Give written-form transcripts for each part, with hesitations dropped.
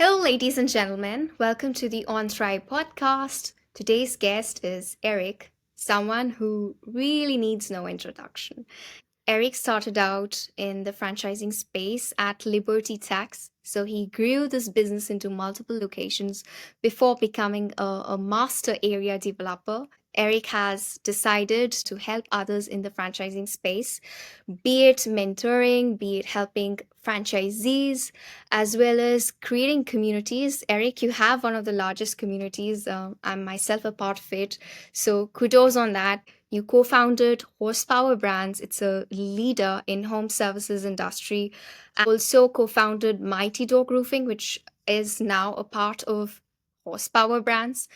Hello, ladies and gentlemen. Welcome to the On Thrive podcast. Today's guest is Erik, someone who really needs no introduction. Erik started out in the franchising space at Liberty Tax. So he grew this business into multiple locations before becoming a master area developer. Erik has decided to help others in the franchising space, be it mentoring, be it helping franchisees, as well as creating communities. Erik, you have one of the largest communities. I'm myself a part of it. So kudos on that. You co-founded Horsepower Brands. It's a leader in home services industry. And also co-founded Mighty Dog Roofing, which is now a part of Horsepower Brands.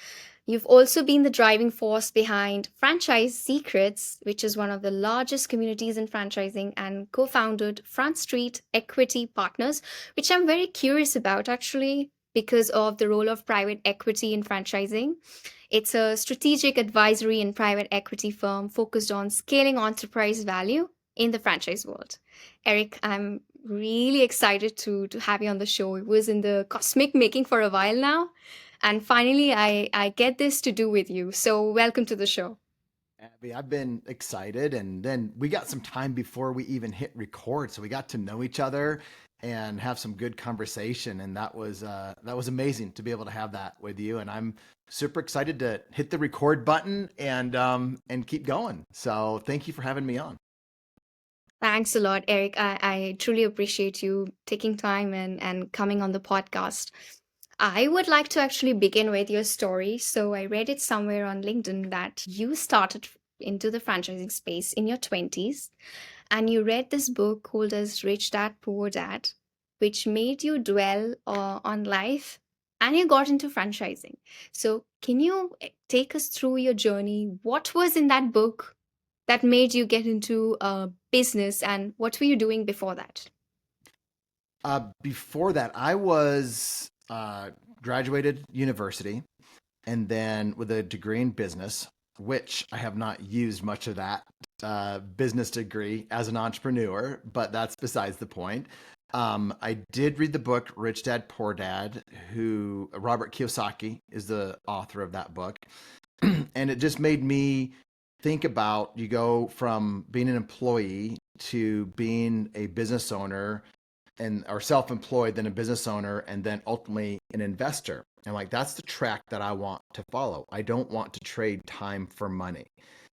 You've also been the driving force behind Franchise Secrets, which is one of the largest communities in franchising, and co founded Front Street Equity Partners, which I'm very curious about actually because of the role of private equity in franchising. It's a strategic advisory and private equity firm focused on scaling enterprise value in the franchise world. Erik, I'm really excited to have you on the show. It was in the cosmic making for a while now. And finally, I get this to do with you. So, welcome to the show. Abby, I've been excited, and then we got some time before we even hit record, so we got to know each other and have some good conversation, and that was amazing to be able to have that with you. And I'm super excited to hit the record button and keep going. So thank you for having me on. Thanks a lot, Erik. I truly appreciate you taking time and coming on the podcast. I would like to actually begin with your story. So, I read it somewhere on LinkedIn that you started into the franchising space in your 20s and you read this book called as Rich Dad Poor Dad, which made you dwell on life and you got into franchising. So, can you take us through your journey? What was in that book that made you get into business, and what were you doing before that? Before that, I was graduated university and then with a degree in business, which I have not used much of that business degree as an entrepreneur, but that's besides the point. I did read the book Rich Dad Poor Dad, who Robert Kiyosaki is the author of that book. And it just made me think about you go from being an employee to being a business owner and or self-employed, then a business owner, and then ultimately an investor. And like that's the track that I want to follow. I don't want to trade time for money.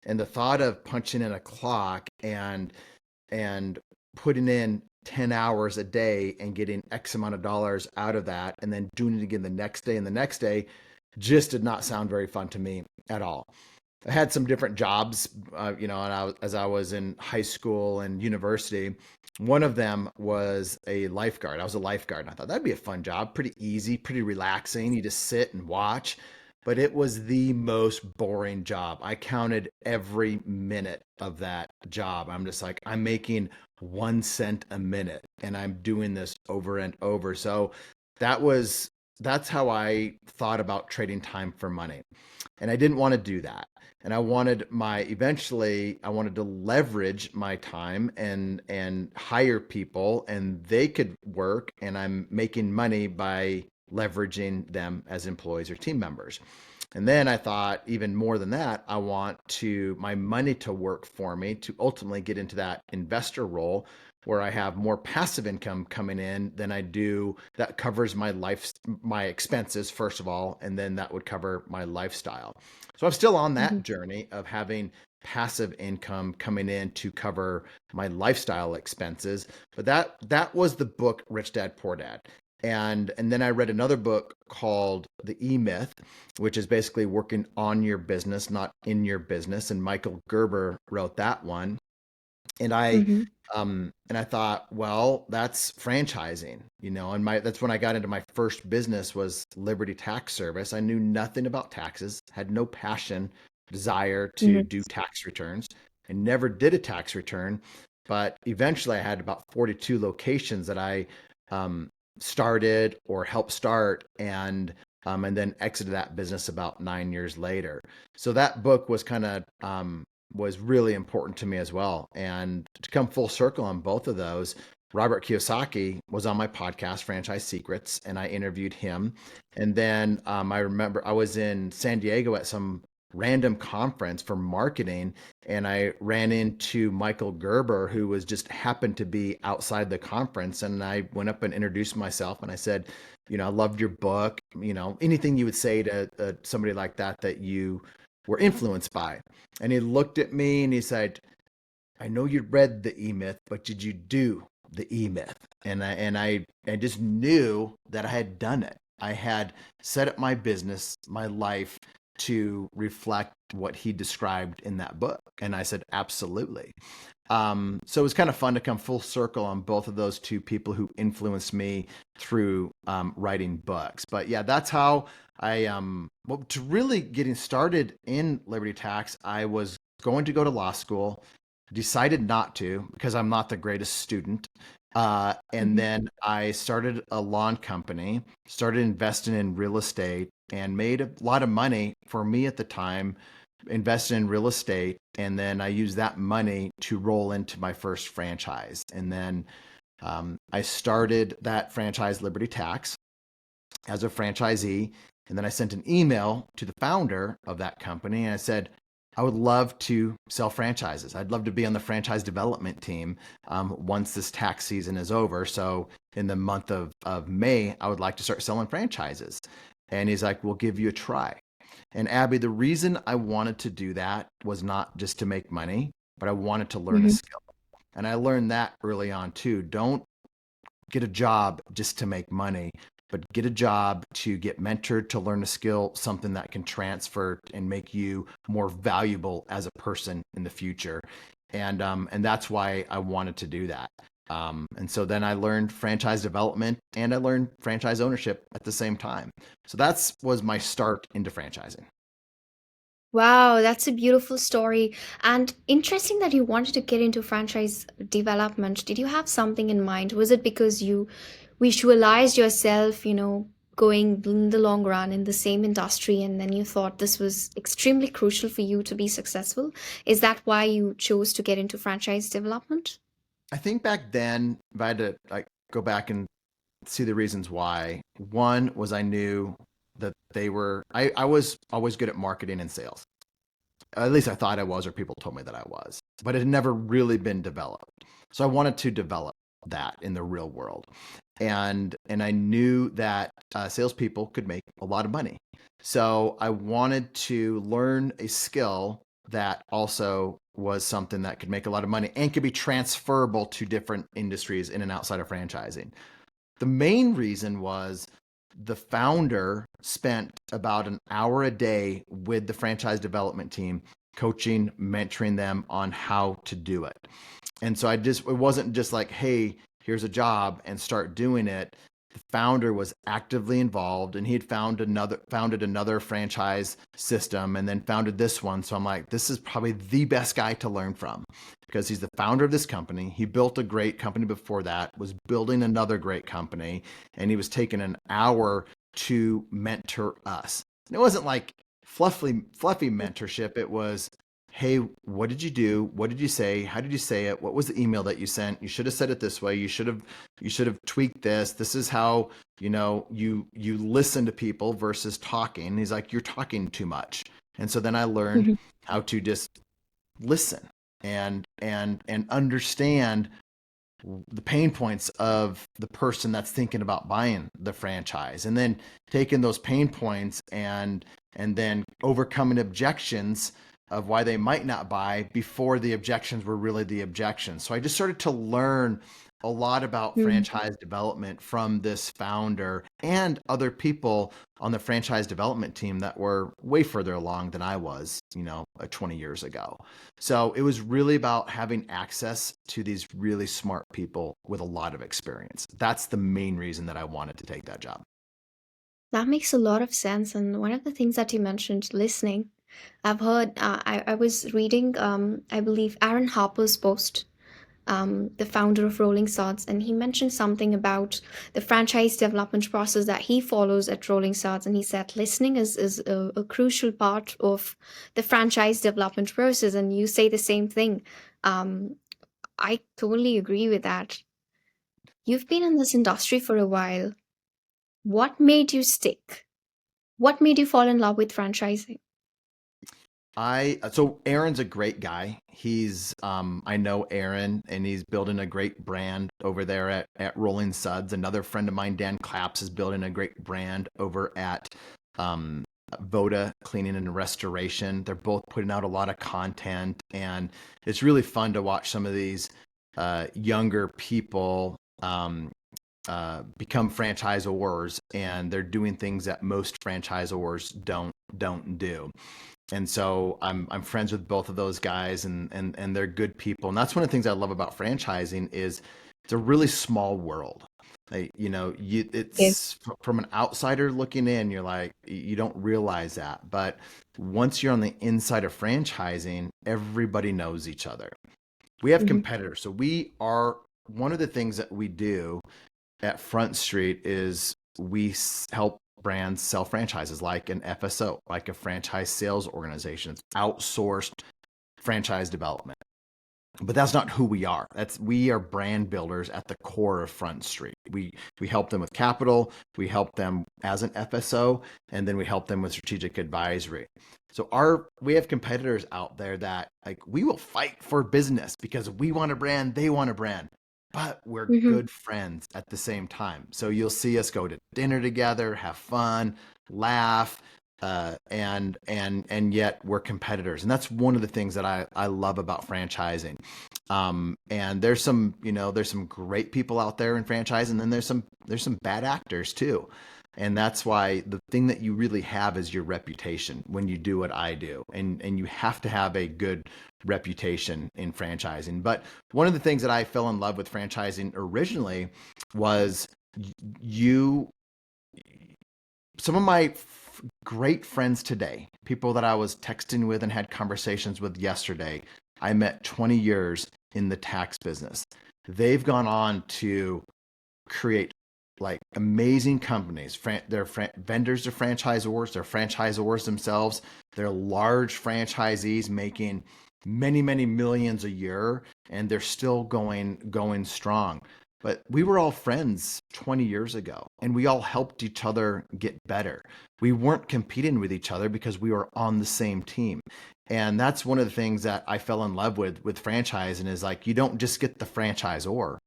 And the thought of punching in a clock and putting in 10 hours a day and getting X amount of dollars out of that and then doing it again the next day and the next day just did not sound very fun to me at all. I had some different jobs, as I was in high school and university. One of them was a lifeguard. I was a lifeguard, and I thought that'd be a fun job, pretty easy, pretty relaxing. You just sit and watch. But it was the most boring job. I counted every minute of that job. I'm just like, I'm making 1 cent a minute, and I'm doing this over and over. So that was that's how I thought about trading time for money. And I didn't want to do that. And I wanted to leverage my time and hire people and they could work and I'm making money by leveraging them as employees or team members. And then I thought even more than that, I want to my money to work for me to ultimately get into that investor role where I have more passive income coming in than I do that covers my expenses first of all, and then that would cover my lifestyle. So I'm still on that Mhm. journey of having passive income coming in to cover my lifestyle expenses. But that was the book Rich Dad Poor Dad. And then I read another book called The E Myth, which is basically working on your business, not in your business. And Michael Gerber wrote that one. And Mhm. I thought, well, that's franchising, and that's when I got into my first business was Liberty Tax Service. I knew nothing about taxes, had no passion, desire to Mhm. do tax returns. I never did a tax return, but eventually I had about 42 locations that I started or helped start and then exited that business about 9 years later. So that book was kind of was really important to me as well. And to come full circle on both of those, Robert Kiyosaki was on my podcast, Franchise Secrets, and I interviewed him. And then I remember I was in San Diego at some random conference for marketing, and I ran into Michael Gerber, who was just happened to be outside the conference. And I went up and introduced myself, and I said, I loved your book. Anything you would say to somebody like that that you were influenced by. And he looked at me and he said, I know you read the E Myth, but did you do the E Myth? And I just knew that I had done it. I had set up my business, my life to reflect what he described in that book. And I said, absolutely. So it was kind of fun to come full circle on both of those two people who influenced me through writing books. But yeah, that's how well, to really getting started in Liberty Tax, I was going to go to law school, decided not to because I'm not the greatest student. And Mhm. then I started a lawn company, started investing in real estate, and made a lot of money for me at the time, invested in real estate. And then I used that money to roll into my first franchise. And then I started that franchise, Liberty Tax, as a franchisee. And then I sent an email to the founder of that company and I said, I would love to sell franchises. I'd love to be on the franchise development team once this tax season is over. So in the month of May, I would like to start selling franchises. And he's like, we'll give you a try. And Abby, the reason I wanted to do that was not just to make money, but I wanted to learn a Mhm. skill. And I learned that early on too. Don't get a job just to make money, but get a job to get mentored, to learn a skill, something that can transfer and make you more valuable as a person in the future. And that's why I wanted to do that. And so then I learned franchise development and I learned franchise ownership at the same time. So that's was my start into franchising. Wow, that's a beautiful story. And interesting that you wanted to get into franchise development. Did you have something in mind? Was it because you visualized yourself, going in the long run in the same industry, and then you thought this was extremely crucial for you to be successful? Is that why you chose to get into franchise development? I think back then, if I had to like go back and see the reasons why, one was I knew that I was always good at marketing and sales. At least I thought I was, or people told me that I was, but it had never really been developed. So I wanted to develop that in the real world. And I knew that salespeople could make a lot of money. So I wanted to learn a skill that also was something that could make a lot of money and could be transferable to different industries in and outside of franchising. The main reason was the founder spent about an hour a day with the franchise development team, coaching, mentoring them on how to do it. And so it wasn't just like, hey, here's a job and start doing it. The founder was actively involved and he had founded another franchise system and then founded this one. So I'm like, this is probably the best guy to learn from because he's the founder of this company. He built a great company before that, was building another great company, and he was taking an hour to mentor us. And it wasn't like fluffy mentorship. It was, hey, what did you do? What did you say? How did you say it? What was the email that you sent? You should have said it this way. You should have tweaked this. This is how, you listen to people versus talking. And he's like, you're talking too much. And so then I learned Mhm. how to just listen and understand the pain points of the person that's thinking about buying the franchise and then taking those pain points and then overcoming objections of why they might not buy before the objections were really the objections. So I just started to learn a lot about Mhm. franchise development from this founder and other people on the franchise development team that were way further along than I was, 20 years ago. So it was really about having access to these really smart people with a lot of experience. That's the main reason that I wanted to take that job. That makes a lot of sense. And one of the things that you mentioned, listening, I've heard, I was reading, I believe, Aaron Harper's post, the founder of Rolling Swords, and he mentioned something about the franchise development process that he follows at Rolling Swords. And he said listening is a crucial part of the franchise development process. And you say the same thing. Um, I totally agree with that. You've been in this industry for a while. What made you stick? What made you fall in love with franchising? I so Aaron's a great guy. I know Aaron, and he's building a great brand over there at Rolling Suds. Another friend of mine, Dan Claps, is building a great brand over at um Voda Cleaning and Restoration. They're both putting out a lot of content, and it's really fun to watch some of these younger people become franchisors, and they're doing things that most franchisors don't do. And so I'm friends with both of those guys, and they're good people. And that's one of the things I love about franchising is it's a really small world. Yes. It's from an outsider looking in, you're like, you don't realize that. But once you're on the inside of franchising, everybody knows each other. We have Hmm. competitors. So we are one of the things that we do at Front Street is we help brands sell franchises like an FSO, like a franchise sales organization. It's outsourced franchise development. But that's not who we are. We are brand builders at the core of Front Street. We help them with capital, we help them as an FSO, and then we help them with strategic advisory. So we have competitors out there that like we will fight for business because we want a brand, they want a brand, but we're Hmm. good friends at the same time. So you'll see us go to dinner together, have fun, laugh, and yet we're competitors, and that's one of the things that I love about franchising. And there's some great people out there in franchising, and then there's some bad actors too. And that's why the thing that you really have is your reputation when you do what I do. And you have to have a good reputation in franchising. But one of the things that I fell in love with franchising originally was you some of my great friends today, people that I was texting with and had conversations with yesterday, I met 20 years in the tax business. They've gone on to create like amazing companies. They're vendors to franchisors, they're franchisors themselves, they're large franchisees making many millions a year, and they're still going strong. But we were all friends 20 years ago, and we all helped each other get better. We weren't competing with each other because we were on the same team. And that's one of the things that I fell in love with franchising is like you don't just get the franchisor,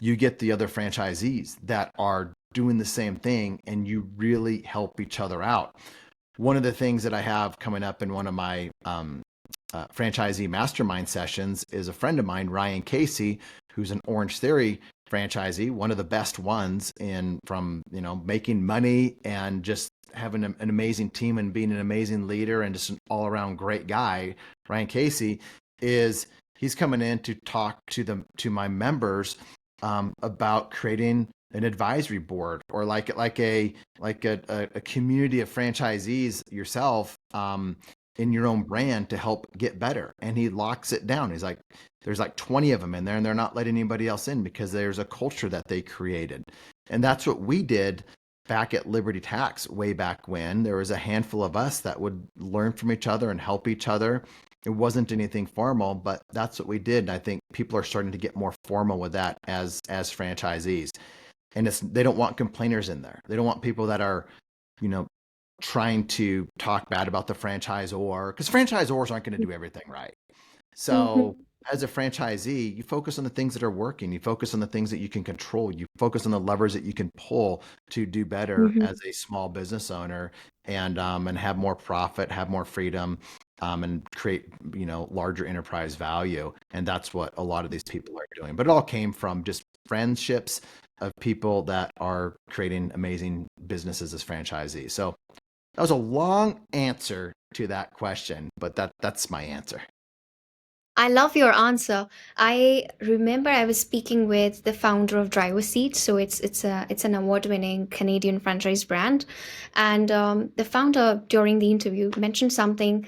you get the other franchisees that are doing the same thing, and you really help each other out. One of the things that I have coming up in one of my franchisee mastermind sessions is a friend of mine, Ryan Casey, who's an Orange Theory franchisee, one of the best ones in from making money and just having an amazing team and being an amazing leader and just an all around great guy. Ryan Casey is he's coming in to talk to my members about creating an advisory board or like a community of franchisees yourself in your own brand to help get better. And he locks it down. He's like, there's like 20 of them in there, and they're not letting anybody else in because there's a culture that they created. And that's what we did back at Liberty Tax way back when. There was a handful of us that would learn from each other and help each other. It wasn't anything formal, but that's what we did. And I think people are starting to get more formal with that as franchisees. And they don't want complainers in there. They don't want people that are, you know, trying to talk bad about the franchisor because franchisors aren't going to do everything right. So Hmm. as a franchisee, you focus on the things that are working. You focus on the things that you can control. You focus on the levers that you can pull to do better Hmm. as a small business owner and have more profit, have more freedom, and create larger enterprise value. And that's what a lot of these people are doing. But it all came from just friendships of people that are creating amazing businesses as franchisees. So that was a long answer to that question, but that's my answer. I love your answer. I remember I was speaking with the founder of Driver Seat, so it's an award-winning Canadian franchise brand, and the founder during the interview mentioned something,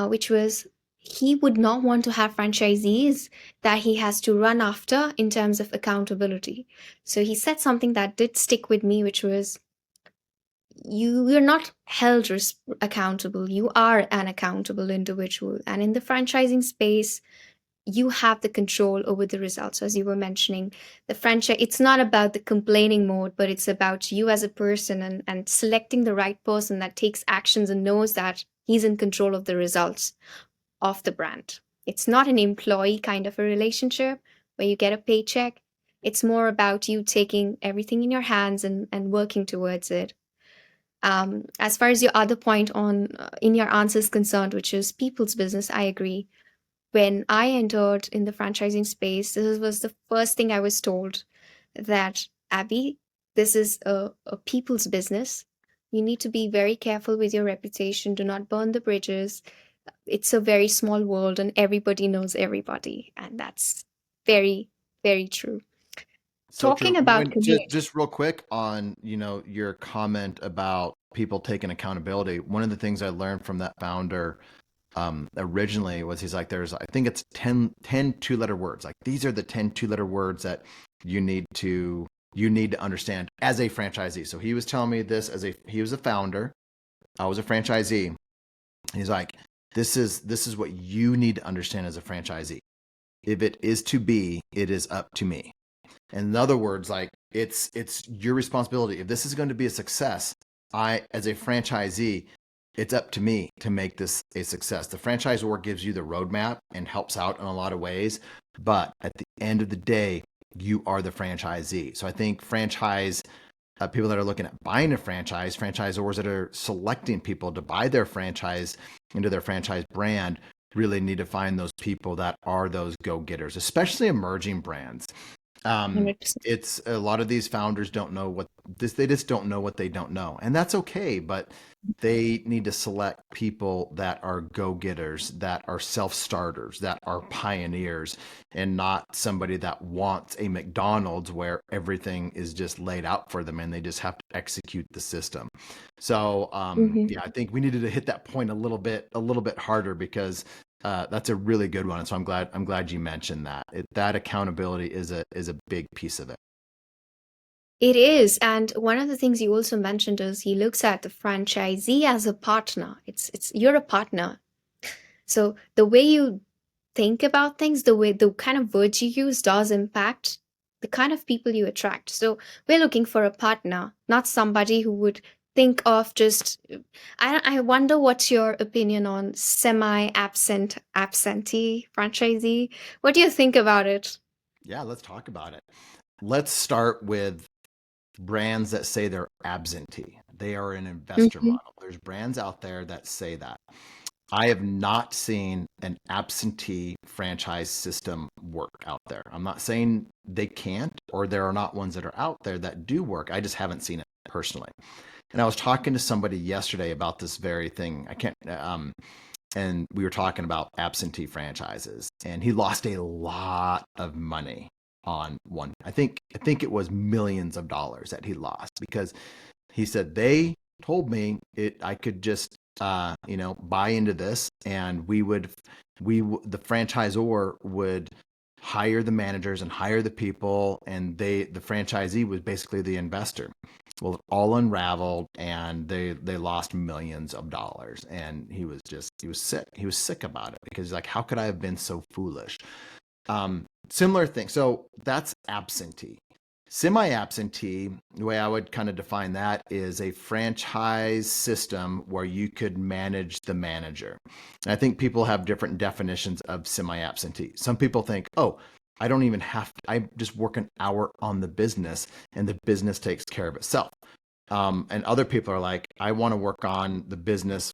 which was he would not want to have franchisees that he has to run after in terms of accountability. So he said something that did stick with me, which was you're not held accountable. You are an accountable individual, and in the franchising space you have the control over the results. As you were mentioning, the franchise, it's not about the complaining mode, but it's about you as a person, and selecting the right person that takes actions and knows that he's in control of the results of the brand. It's not an employee kind of a relationship where you get a paycheck. It's more about you taking everything in your hands and working towards it. As far as your other point on in your answer is concerned, which is people's business, I agree. When I entered in the franchising space, this was the first thing I was told, that Abby, this is a people's business. You need to be very careful with your reputation. Do not burn the bridges. It's a very small world and everybody knows everybody. And that's very, very true. So Talking true. about When community. just real quick on, your comment about people taking accountability. One of the things I learned from that founder originally was he's like, I think it's 10 two-letter words. Like these are the 10 two-letter words that you need to understand as a franchisee. So he was telling me this he was a founder. I was a franchisee. He's like, this is what you need to understand as a franchisee. If it is to be, it is up to me. In other words, like it's your responsibility. If this is going to be a success, as a franchisee, it's up to me to make this a success. The franchisor gives you the roadmap and helps out in a lot of ways, but at the end of the day, you are the franchisee. So I think franchise people that are looking at buying a franchise, franchisors that are selecting people to buy their franchise into their franchise brand, really need to find those people that are those go-getters, especially emerging brands. 100%. It's a lot of these founders don't know they just don't know what they don't know. And that's okay, but they need to select people that are go-getters, that are self-starters, that are pioneers, and not somebody that wants a McDonald's where everything is just laid out for them and they just have to execute the system. So Hmm. yeah, I think we needed to hit that point a little bit harder because that's a really good one. And so I'm glad you mentioned that. That accountability is a big piece of it. It is. And one of the things you also mentioned is he looks at the franchisee as a partner. It's you're a partner. So the way you think about things, the kind of words you use does impact the kind of people you attract. So we're looking for a partner, not somebody who would think of just. I wonder what's your opinion on absentee franchisee. What do you think about it? Yeah, let's talk about it. Let's start with brands that say they're absentee. They are an investor Hmm. model. There's brands out there that say that. I have not seen an absentee franchise system work out there. I'm not saying they can't or there are not ones that are out there that do work. I just haven't seen it personally. And I was talking to somebody yesterday about this very thing. I can't, and we were talking about absentee franchises, and he lost a lot of money on one. I think it was millions of dollars that he lost because he said they told me I could just buy into this, and the franchisor would hire the managers and hire the people, and the franchisee was basically the investor. Well, it all unraveled, and they lost millions of dollars, and he was sick. He was sick about it because he's like, how could I have been so foolish? Similar thing. So that's absentee. Semi-absentee, the way I would kind of define that is a franchise system where you could manage the manager. And I think people have different definitions of semi-absentee. Some people think, oh, I don't even have to, I just work an hour on the business and the business takes care of itself. And other people are like, I want to work on the business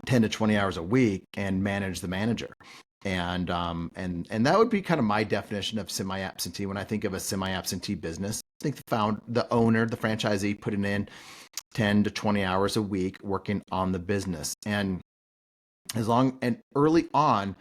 10 to 20 hours a week and manage the manager. And that would be kind of my definition of semi-absentee. When I think of a semi-absentee business, I think the owner, the franchisee, putting in 10 to 20 hours a week working on the business. And early on,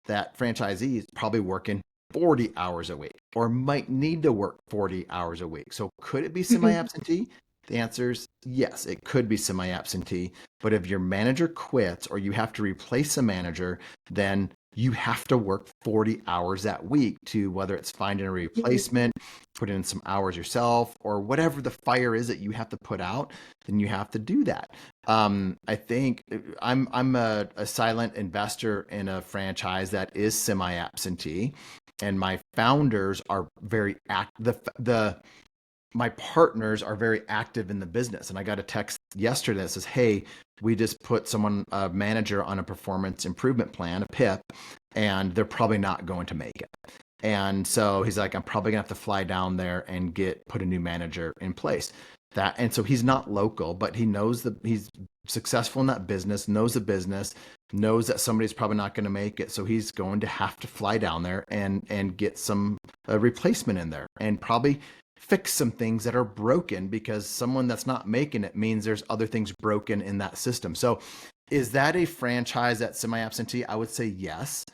that franchisee is probably working 40 hours a week or might need to work 40 hours a week. So could it be semi-absentee? The answer is yes, it could be semi-absentee. But if your manager quits or you have to replace a manager, then you have to work 40 hours that week to, whether it's finding a Mhm. replacement, put in some hours yourself, or whatever the fire is that you have to put out, then you have to do that. I think I'm a silent investor in a franchise that is semi-absentee, and my founders are very the my partners are very active in the business. And I got a text yesterday that says, "Hey, we just put someone, a manager, on a performance improvement plan, a PIP, and they're probably not going to make it." And so he's like, "I'm probably gonna have to fly down there and put a new manager in place." And so he's not local, but he's successful in that business, knows the business, knows that somebody's probably not going to make it. So he's going to have to fly down there and get some a replacement in there, and probably fix some things that are broken, because someone that's not making it means there's other things broken in that system. So is that a franchise that's semi-absentee? I would say yes.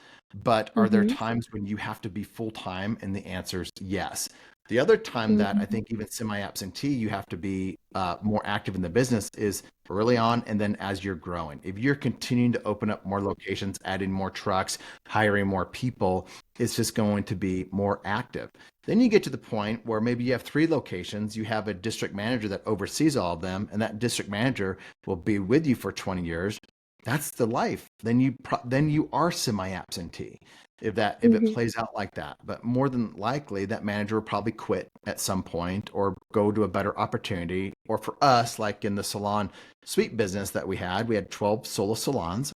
But are there Mhm. times when you have to be full time? And the answer is yes. The other time that I Mhm. think even semi-absentee, you have to be more active in the business is early on, and then as you're growing. If you're continuing to open up more locations, adding more trucks, hiring more people, it's just going to be more active. Then you get to the point where maybe you have 3 locations, you have a district manager that oversees all of them, and that district manager will be with you for 20 years. That's the life. Then you are semi-absentee if it Mhm. plays out like that. But more than likely, that manager will probably quit at some point or go to a better opportunity. Or for us, like in the salon suite business that we had 12 solo salons,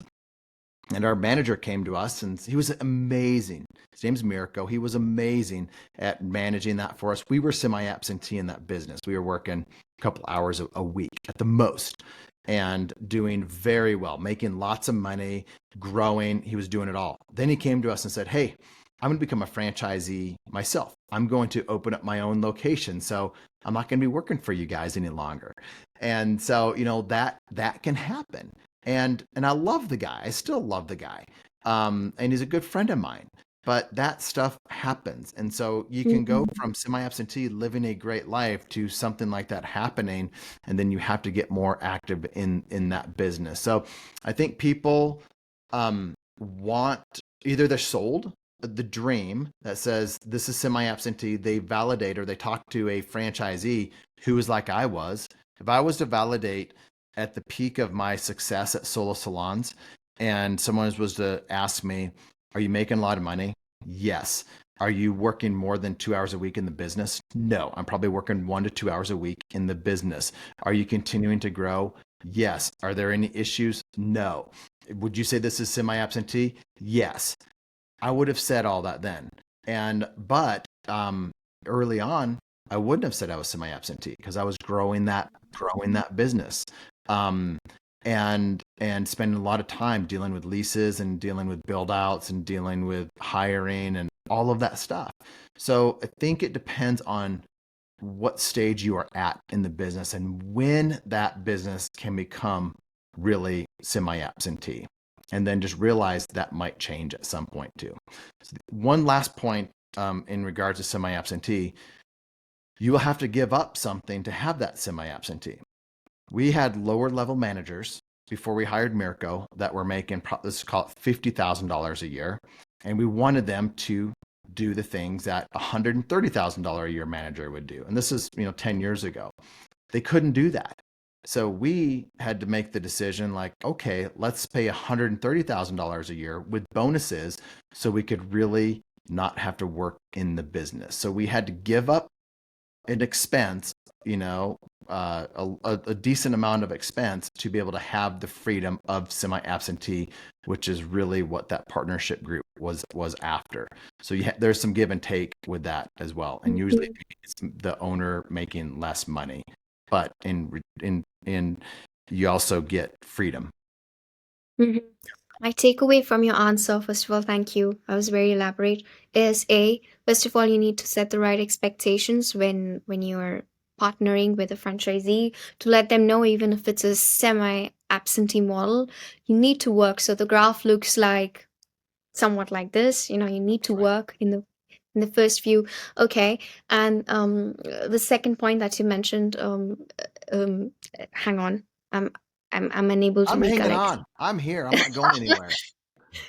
and our manager came to us, and he was amazing. His name's Mirko. He was amazing at managing that for us. We were semi-absentee in that business. We were working a couple hours a week at the most, and doing very well, making lots of money, growing. He was doing it all. Then he came to us and said, "Hey, I'm going to become a franchisee myself. I'm going to open up my own location. So I'm not going to be working for you guys any longer." And so, that can happen. And I love the guy. I still love the guy. And he's a good friend of mine. But that stuff happens. And so you can go Mhm. from semi-absentee living a great life to something like that happening, and then you have to get more active in that business. So I think people want, either they're sold the dream that says this is semi-absentee, they validate, or they talk to a franchisee who is like I was. If I was to validate at the peak of my success at solo salons, and someone was to ask me, "Are you making a lot of money?" Yes. "Are you working more than 2 hours a week in the business?" No, I'm probably working 1 to 2 hours a week in the business. "Are you continuing to grow?" Yes. "Are there any issues?" No. "Would you say this is semi-absentee?" Yes. I would have said all that then. But early on, I wouldn't have said I was semi-absentee, because I was growing that business. Um, and spending a lot of time dealing with leases and dealing with build outs and dealing with hiring and all of that stuff. So I think it depends on what stage you are at in the business and when that business can become really semi-absentee. And then just realize that might change at some point too. So one last point, in regards to semi-absentee, you will have to give up something to have that semi-absentee. We had lower level managers before we hired Mirko that were making, let's call it $50,000 a year. And we wanted them to do the things that a $130,000 a year manager would do. And this is, 10 years ago. They couldn't do that. So we had to make the decision, like, okay, let's pay $130,000 a year with bonuses so we could really not have to work in the business. So we had to give up an expense, a decent amount of expense to be able to have the freedom of semi-absentee, which is really what that partnership group was after. So there's some give and take with that as well, and usually Mhm. it's the owner making less money, but in you also get freedom. Mhm. My takeaway from your answer, first of all, thank you. I was very elaborate. Is A, first of all, you need to set the right expectations when you're partnering with a franchisee, to let them know, even if it's a semi-absentee model, you need to work. So the graph looks like somewhat like this. You need to That's right. work in the first few. Okay. And the second point that you mentioned, hang on. I'm I'm unable to I'm hanging recollect. on. I'm here. I'm not going anywhere.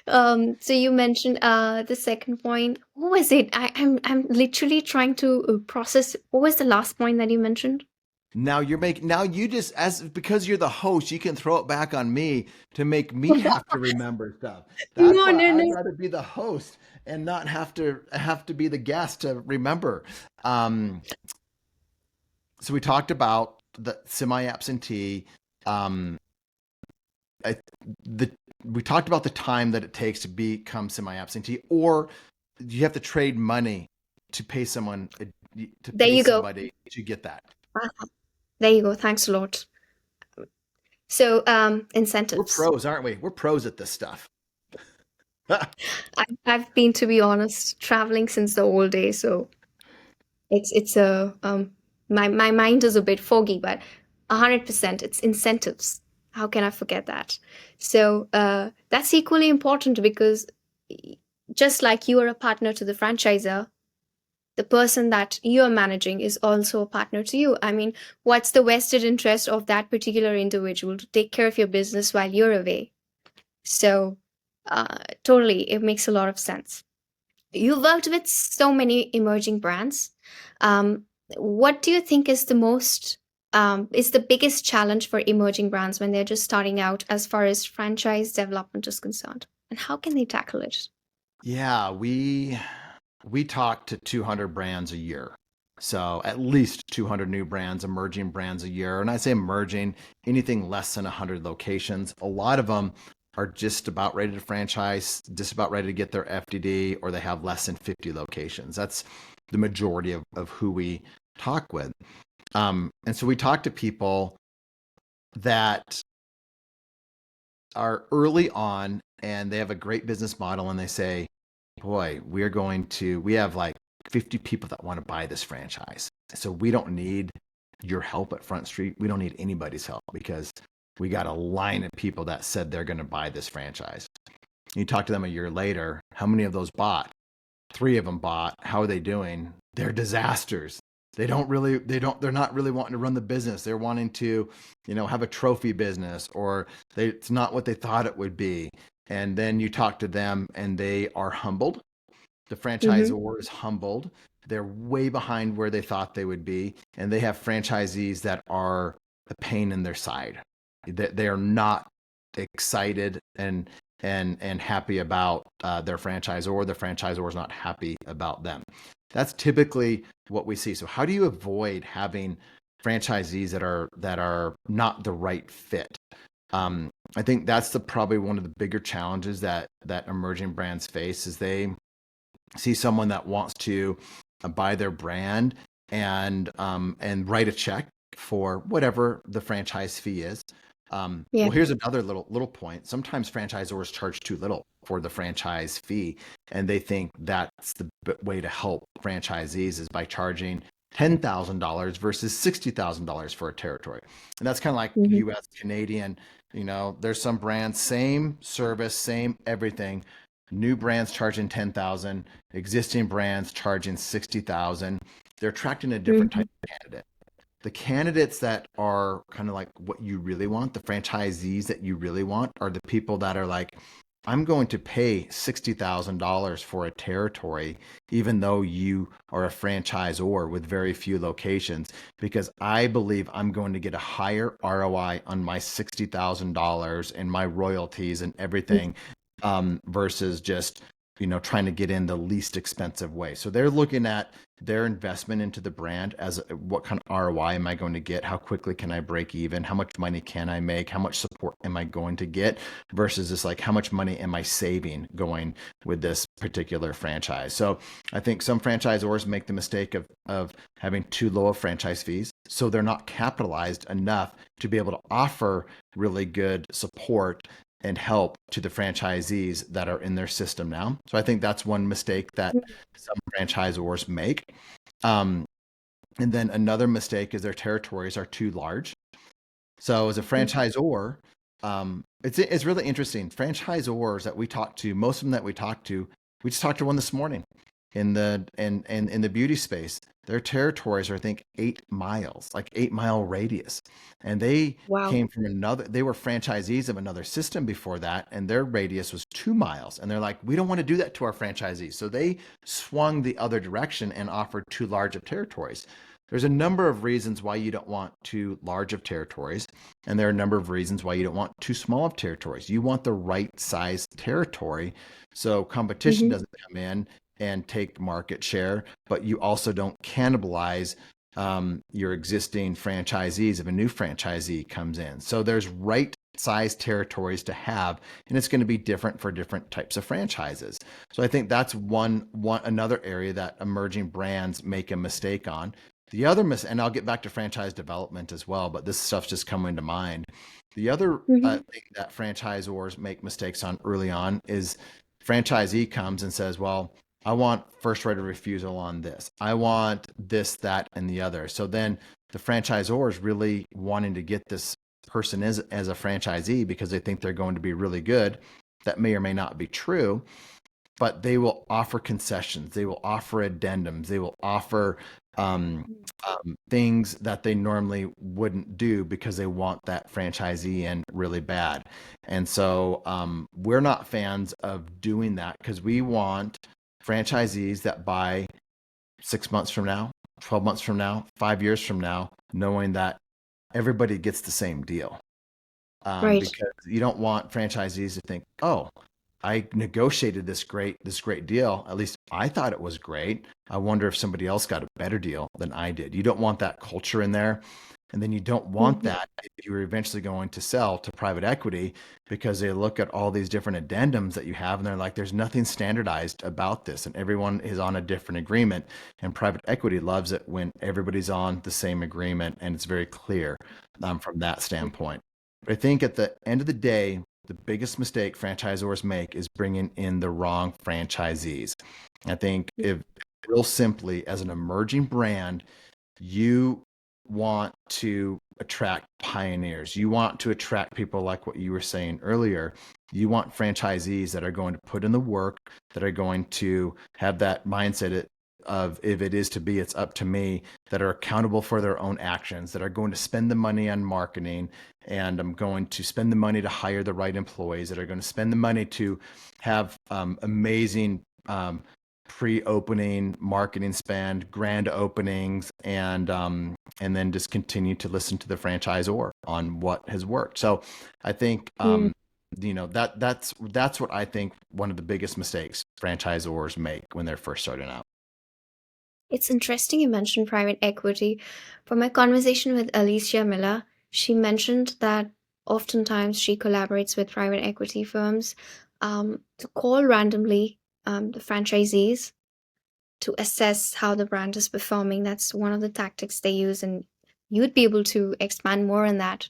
So you mentioned the second point. What was it? I'm literally trying to process. What was the last point that you mentioned? Now you just, as because you're the host, you can throw it back on me to make me have to remember stuff. That's No, why no, I'd no. rather be the host and not have to be the guest to remember. Um, so we talked about the semi-absentee. Um, I, the we talked about the time that it takes to become semi-absentee, or you have to trade money to pay someone to There pay you go. somebody to get that. There you go. Thanks a lot. So, We're incentives. pros, aren't we? We're pros at this stuff. I've been, to be honest, traveling since the old days, so it's a my mind is a bit foggy, but 100% it's incentives. How can I forget that? So that's equally important because just like you are a partner to the franchisor, the person that you are managing is also a partner to you. I mean, what's the vested interest of that particular individual to take care of your business while you're away? So, totally, it makes a lot of sense. You've worked with so many emerging brands. Um, what do you think is the biggest challenge for emerging brands when they're just starting out as far as franchise development is concerned? And how can they tackle it? Yeah, we talk to 200 brands a year. So at least 200 new brands, emerging brands a year. And I say emerging, anything less than 100 locations. A lot of them are just about ready to franchise, just about ready to get their FDD, or they have less than 50 locations. That's the majority of who we talk with. And so we talk to people that are early on and they have a great business model and they say, boy, we have like 50 people that want to buy this franchise. So we don't need your help at Front Street. We don't need anybody's help because we got a line of people that said they're going to buy this franchise. You talk to them a year later, how many of those bought? Three of them bought. How are they doing? They're disasters. They're not really wanting to run the business. They're wanting to, have a trophy business, or it's not what they thought it would be. And then you talk to them and they are humbled. The Mm-hmm. franchisor is humbled. They're way behind where they thought they would be. And they have franchisees that are a pain in their side. They are not excited and happy about their franchisor, or the franchisor is not happy about them. That's typically what we see. So how do you avoid having franchisees that are not the right fit? I think that's probably one of the bigger challenges that emerging brands face is they see someone that wants to buy their brand and write a check for whatever the franchise fee is. Yeah. Well, here's another little point. Sometimes franchisors charge too little for the franchise fee, and they think that's the way to help franchisees is by charging $10,000 versus $60,000 for a territory. And that's kind of like Mm-hmm. US Canadian. There's some brands, same service, same everything. New brands charging 10,000, existing brands charging 60,000. They're attracting a different Mm-hmm. type of candidate. The candidates that are kind of like what you really want, the franchisees that you really want, are the people that are like, I'm going to pay $60,000 for a territory, even though you are a franchisor with very few locations, because I believe I'm going to get a higher ROI on my $60,000 and my royalties and everything, versus just trying to get in the least expensive way. So they're looking at their investment into the brand as what kind of ROI am I going to get? How quickly can I break even? How much money can I make? How much support am I going to get? Versus just like how much money am I saving going with this particular franchise? So I think some franchisors make the mistake of having too low of franchise fees. So they're not capitalized enough to be able to offer really good support and help to the franchisees that are in their system now. So I think that's one mistake that some franchisors make. Um, and then another mistake is their territories are too large. So as a franchisor, it's really interesting. Franchisors that we talk to, most of them that we talk to, we just talked to one this morning. in the beauty space. Their territories are, I think, 8 miles, like 8 mile radius. And they Wow. came from another, they were franchisees of another system before that, and their radius was 2 miles. And they're like, we don't want to do that to our franchisees. So they swung the other direction and offered too large of territories. There's a number of reasons why you don't want too large of territories, and there are a number of reasons why you don't want too small of territories. You want the right size territory so competition Mm-hmm. doesn't come in and take market share, but you also don't cannibalize your existing franchisees if a new franchisee comes in. So there's right size territories to have, and it's going to be different for different types of franchises. So I think that's one another area that emerging brands make a mistake on. The other and I'll get back to franchise development as well, but this stuff's just coming to mind. The other Mm-hmm. thing that franchisors make mistakes on early on is franchisee comes and says, well, I want first right of refusal on this. I want this, that, and the other. So then the franchisor is really wanting to get this person as a franchisee because they think they're going to be really good. That may or may not be true, but they will offer concessions. They will offer addendums. They will offer things that they normally wouldn't do because they want that franchisee in really bad. And so we're not fans of doing that because we want franchisees that buy 6 months from now, 12 months from now, 5 years from now, knowing that everybody gets the same deal. Right. Because you don't want franchisees to think, oh, I negotiated this great deal. At least I thought it was great. I wonder if somebody else got a better deal than I did. You don't want that culture in there. And then you don't want Mm-hmm. that if you're eventually going to sell to private equity because they look at all these different addendums that you have and they're like, there's nothing standardized about this. And everyone is on a different agreement. And private equity loves it when everybody's on the same agreement and it's very clear from that standpoint. But I think at the end of the day, the biggest mistake franchisors make is bringing in the wrong franchisees. I think if real simply as an emerging brand, you want to attract pioneers. You want to attract people like what you were saying earlier. You want franchisees that are going to put in the work, that are going to have that mindset of if it is to be, it's up to me, that are accountable for their own actions, that are going to spend the money on marketing, and I'm going to spend the money to hire the right employees, that are going to spend the money to have amazing pre-opening marketing spend, grand openings, and then just continue to listen to the franchisor on what has worked. So I think Mm. that's what I think one of the biggest mistakes franchisors make when they're first starting out. It's interesting you mentioned private equity. From my conversation with Alicia Miller, she mentioned that oftentimes she collaborates with private equity firms to call randomly the franchisees to assess how the brand is performing. That's one of the tactics they use, and you'd be able to expand more on that.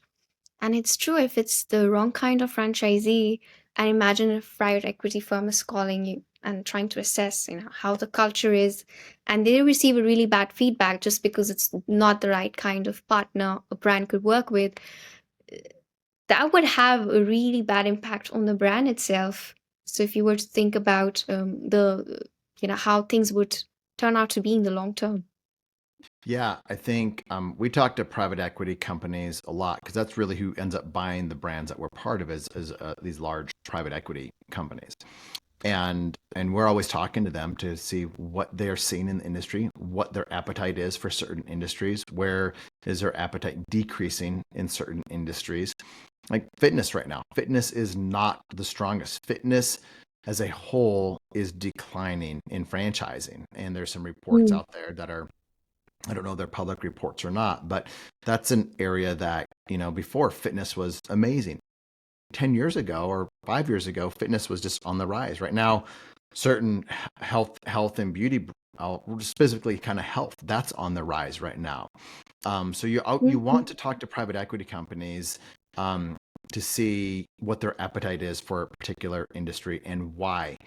And it's true, if it's the wrong kind of franchisee, and imagine if private equity firm is calling you and trying to assess, how the culture is, and they receive a really bad feedback just because it's not the right kind of partner a brand could work with, that would have a really bad impact on the brand itself. So if you were to think about the how things would turn out to be in the long term. Yeah, I think we talk to private equity companies a lot because that's really who ends up buying the brands that we're part of is these large private equity companies. And we're always talking to them to see what they're seeing in the industry, what their appetite is for certain industries, where is their appetite decreasing in certain industries. Like fitness right now, fitness is not the strongest. Fitness as a whole is declining in franchising, and there's some reports Mm. out there that are, I don't know if they're public reports or not, but that's an area that, before fitness was amazing. 10 years ago or 5 years ago, fitness was just on the rise. Right now, certain health and beauty, specifically kind of health, that's on the rise right now. So you Mhm. want to talk to private equity companies um, to see what their appetite is for a particular industry and why.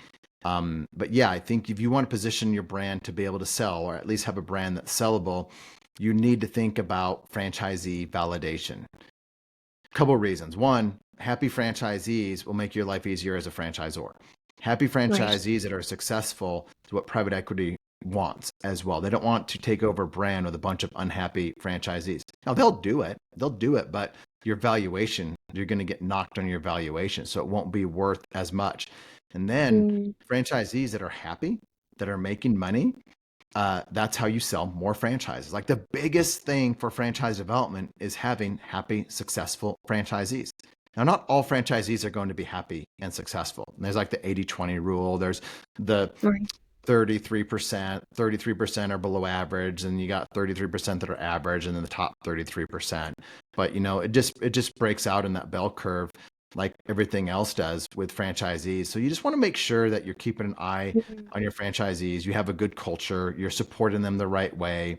But yeah, I think if you want to position your brand to be able to sell, or at least have a brand that's sellable, you need to think about franchisee validation. Couple of reasons. One, happy franchisees will make your life easier as a franchisor. Happy Right. franchisees that are successful is what private equity wants as well. They don't want to take over a brand with a bunch of unhappy franchisees. Now they'll do it, but your valuation, you're going to get knocked on your valuation. So it won't be worth as much. And then Mm, franchisees that are happy, that are making money, that's how you sell more franchises. Like the biggest thing for franchise development is having happy, successful franchisees. Now, not all franchisees are going to be happy and successful. And there's like the 80-20 rule. There's the right. 33% are below average, and you got 33% that are average, and then the top 33%. But it just breaks out in that bell curve like everything else does with franchisees. So you just want to make sure that you're keeping an eye Mm, on your franchisees. You have a good culture. You're supporting them the right way,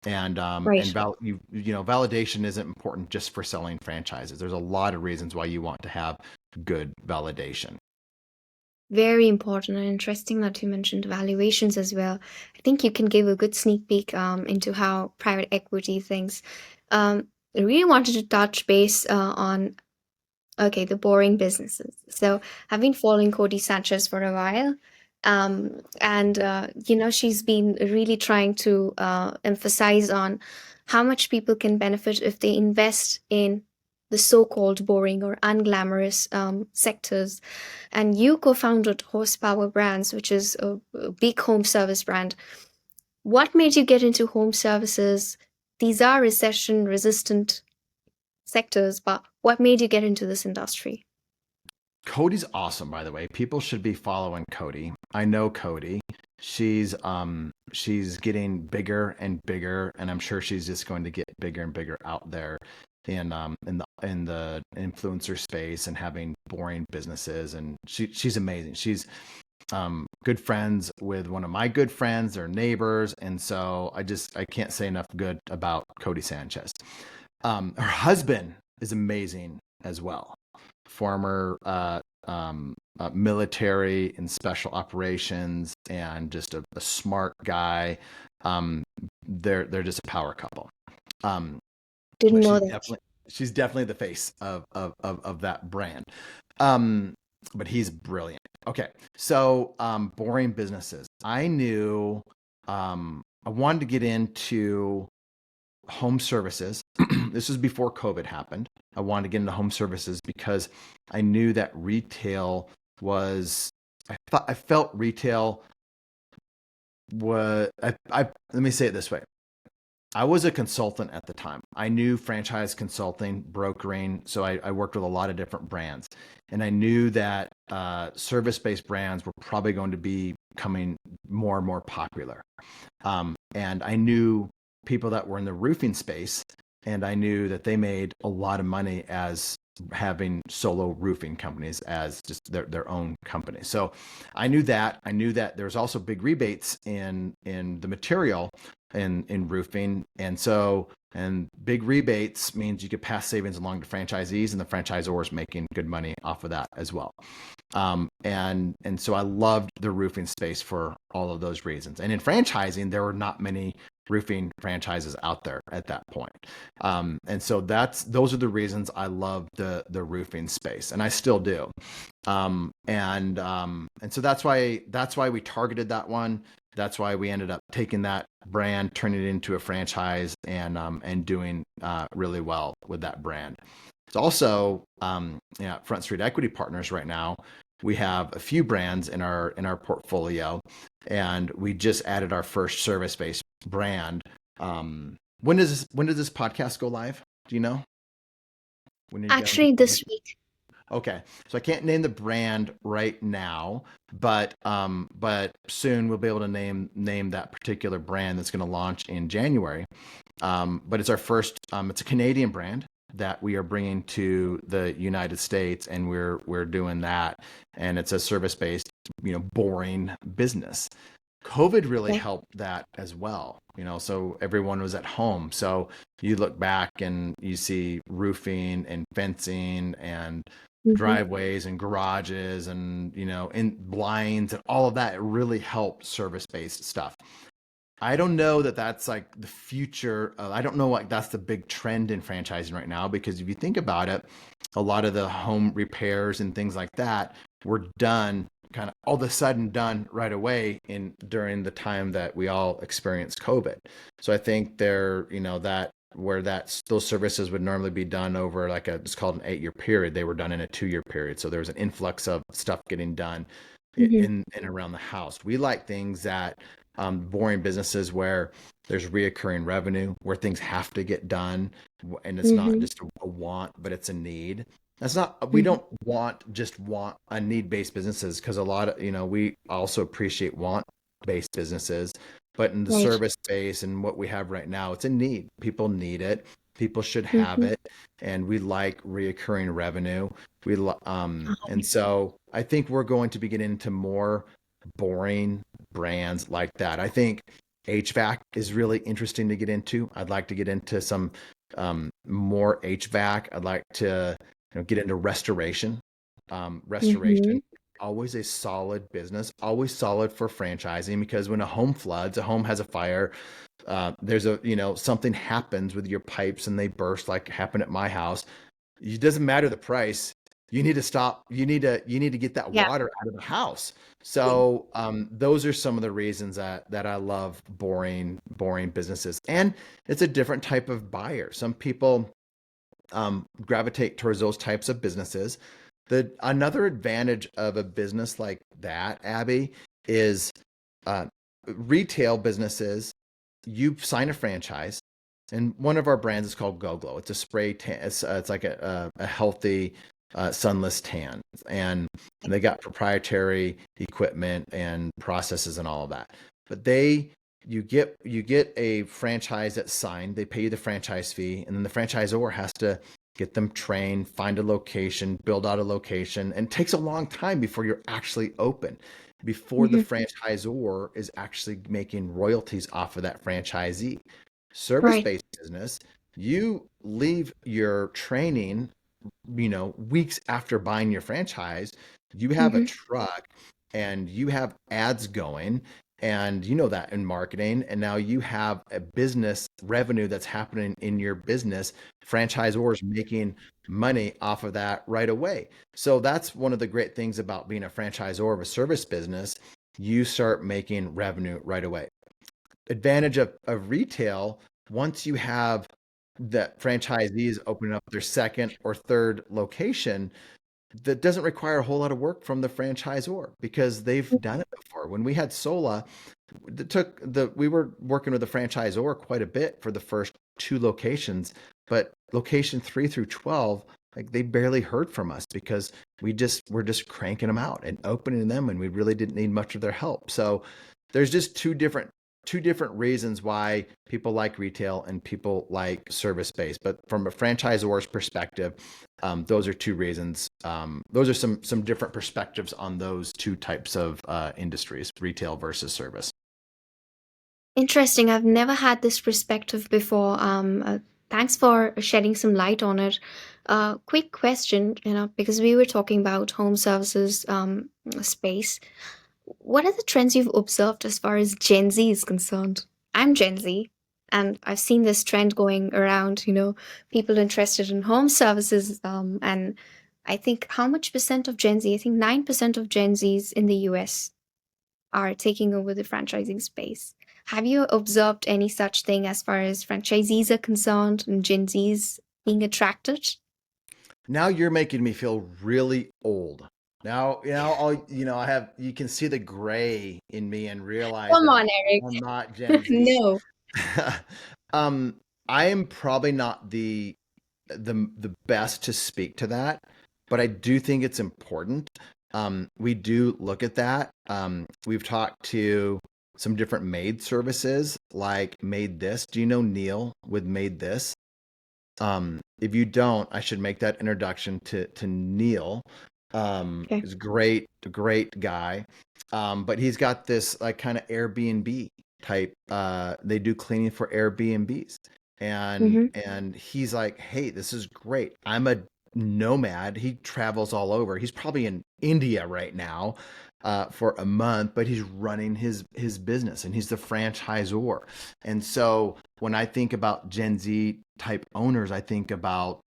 and right. validation isn't important just for selling franchises. There's a lot of reasons why you want to have good validation. Very important and interesting that you mentioned valuations as well. I think you can give a good sneak peek into how private equity thinks. I really wanted to touch base on, okay, the boring businesses. So I've been following Cody Sanchez for a while. And, she's been really trying to emphasize on how much people can benefit if they invest in the so-called boring or unglamorous sectors. And you co-founded Horsepower Brands, which is a big home service brand. What made you get into home services? These are recession-resistant sectors, but what made you get into this industry? Cody's awesome, by the way. People should be following Cody. I know Cody. She's getting bigger and bigger, and I'm sure she's just going to get bigger and bigger out there in the influencer space and having boring businesses. And she's amazing. She's good friends with one of my good friends. They're neighbors, and so I can't say enough good about Cody Sanchez. Her husband is amazing as well. Former military and special operations, and just a smart guy. They're just a power couple. Um, Didn't but know that. she's definitely the face of that brand. Um, but he's brilliant. Okay, so boring businesses. I knew I wanted to get into home services. This was before COVID happened. I wanted to get into home services because I knew that retail was, I felt retail was, let me say it this way. I was a consultant at the time. I knew franchise consulting, brokering. So I worked with a lot of different brands. And I knew that service based brands were probably going to be becoming more and more popular. And I knew people that were in the roofing space, and I knew that they made a lot of money as having solo roofing companies as just their own company. So I knew that. I knew that there's also big rebates in the material in roofing. And big rebates means you could pass savings along to franchisees, and the franchisors making good money off of that as well. And so I loved the roofing space for all of those reasons. And in franchising, there were not many roofing franchises out there at that point. And so those are the reasons I love the roofing space, and I still do. And so that's why we targeted that one. That's why we ended up taking that brand, turning it into a franchise, and doing really well with that brand. It's also Front Street Equity Partners right now. We have a few brands in our portfolio, and we just added our first service-based brand. When does this podcast go live? Do you know? When did you guys? Actually, this week. Okay, so I can't name the brand right now, but soon we'll be able to name that particular brand that's going to launch in January. But it's our first. It's a Canadian brand that we are bringing to the United States, and we're doing that, and it's a service based, boring business. COVID really Okay. helped that as well. So everyone was at home. So you look back and you see roofing and fencing and Hmm. driveways and garages and, in blinds and all of that. It really helped service based stuff. I don't know that that's like the future. I don't know like that's the big trend in franchising right now, because if you think about it, a lot of the home repairs and things like that were done kind of all of a sudden done right away in during the time that we all experienced COVID. So I think there, that where those services would normally be done over like it's called an 8-year period, they were done in a 2-year period. So there was an influx of stuff getting done Mm-hmm. in and around the house. We like things that boring businesses where there's reoccurring revenue, where things have to get done, and it's not Mm-hmm. just a want, but it's a need. That's not, we Mm-hmm. don't want a need-based businesses, because a lot of, we also appreciate want-based businesses, but in the Right. service space and what we have right now, it's a need. People need it. People should have Mm-hmm. it. And we like reoccurring revenue. And so I think we're going to be getting into more boring brands like that. I think HVAC is really interesting to get into. I'd like to get into some more HVAC. I'd like to get into restoration. Restoration, Mm-hmm. always a solid business, always solid for franchising, because when a home floods, a home has a fire, there's a, something happens with your pipes and they burst, like happened at my house. It doesn't matter the price. You need to stop. You need to get that Yeah. water out of the house. So those are some of the reasons that I love boring businesses. And it's a different type of buyer. Some people gravitate towards those types of businesses. Another advantage of a business like that, Abby, is uh, retail businesses. You sign a franchise, and one of our brands is called Go Glow. It's a spray tan. It's like a healthy sunless tan, and they got proprietary equipment and processes and all of that. But you get a franchise that's signed. They pay you the franchise fee, and then the franchisor has to get them trained, find a location, build out a location, and it takes a long time before you're actually open, before the Mm-hmm. franchisor is actually making royalties off of that franchisee. Right. Service-based business, you leave your training, weeks after buying your franchise. You have a Mm-hmm. truck and you have ads going, and you know that in marketing, and now you have a business revenue that's happening in your business. Franchisors making money off of that right away. So that's one of the great things about being a franchisor of a service business. You start making revenue right away. Advantage of retail, once you have the franchisees opening up their second or third location, that doesn't require a whole lot of work from the franchisor, because they've done it before. When we had Sola, we were working with the franchisor quite a bit for the first two locations, but location 3 through 12, like, they barely heard from us, because we're just cranking them out and opening them, and we really didn't need much of their help. So there's just two different reasons why people like retail and people like service based. But from a franchisor's perspective, those are two reasons. Those are some different perspectives on those two types of industries, retail versus service. Interesting. I've never had this perspective before. Thanks for shedding some light on it. Quick question, because we were talking about home services space. What are the trends you've observed as far as Gen Z is concerned? I'm Gen Z, and I've seen this trend going around, people interested in home services. And I think how much percent of Gen Z? I think 9% of Gen Zs in the US are taking over the franchising space. Have you observed any such thing as far as franchisees are concerned and Gen Zs being attracted? Now you're making me feel really old. I have, you can see the gray in me and realize Come that on, Eric. I'm not Gen Z. No. um, I am probably not the best to speak to that, but I do think it's important. We do look at that. We've talked to some different maid services like Made This. Do you know Neil with Made This? If you don't, I should make that introduction to Neil. Okay. He's a great guy. But he's got this like kind of Airbnb type. They do cleaning for Airbnbs, and Mm-hmm. and he's like, hey, this is great. I'm a nomad. He travels all over. He's probably in India right now. For a month, but he's running his business, and he's the franchisor. And so when I think about Gen Z type owners, I think about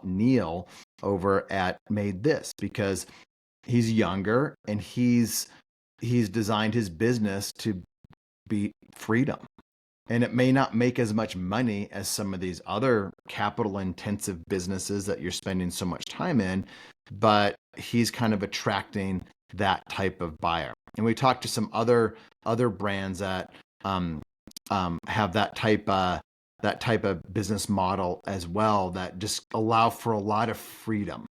Neil over at Made This, because he's younger, and he's designed his business to be freedom. And it may not make as much money as some of these other capital intensive businesses that you're spending so much time in, but he's kind of attracting that type of buyer. And we talked to some other brands that have that type of business model as well, that just allow for a lot of freedom